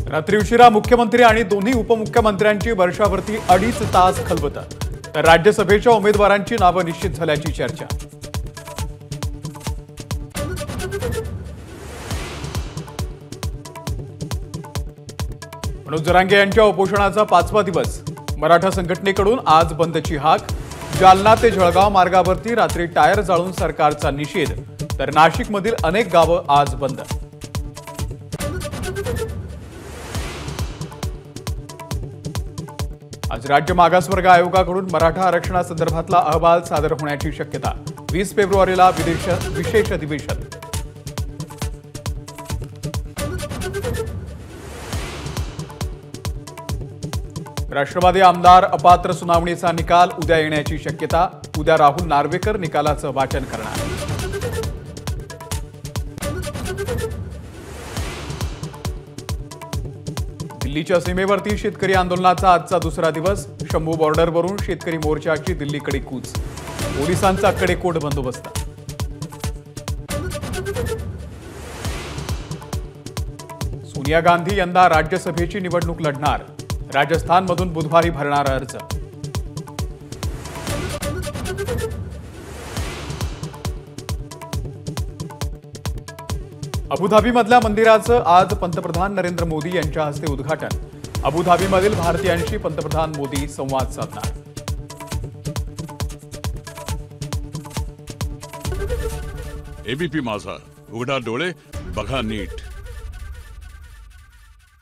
रात्री उशिरा मुख्यमंत्री आणि दोन्ही उपमुख्यमंत्र्यांची वर्षावरती 2.5 तास खलबतं, तर राज्यसभेच्या उमेदवारांची नावं निश्चित झाल्याची चर्चा। मनोज जरांगे यांच्या उपोषणाचा 5वा दिवस। मराठा संघटनेकडून आज बंदची हाक। जालना ते जळगाव मार्गावरती रात्री टायर जाळून सरकारचा निषेध, तर नाशिकमधील अनेक गावं आज बंद। आज राज्य मागासवर्ग आयोगाकडून मराठा आरक्षणासंदर्भातला अहवाल सादर होण्याची शक्यता। 20 फेब्रुवारीला विशेष अधिवेशन। राष्ट्रवादी आमदार अपात्र सुनावणीचा निकाल उद्या येण्याची शक्यता। उद्या राहुल नार्वेकर निकालाचं वाचन करणार। दिल्लीच्या सीमेवरती शेतकरी आंदोलनाचा आजचा दुसरा दिवस। शंभू बॉर्डरवरून शेतकरी मोर्चाची दिल्लीकडे कूच। पोलिसांचा कडेकोट बंदोबस्त। सोनिया गांधी यंदा राज्यसभेची निवडणूक लढणार। राजस्थानमधून बुधवारी भरणार अर्ज। अबुधाबीमधल्या मंदिराचं आज पंतप्रधान नरेंद्र मोदी यांच्या हस्ते उद्घाटन। अबुधाबीमधील भारतीयांशी पंतप्रधान मोदी संवाद साधणार। एबीपी माझा, उघडा डोळे बघा नीट।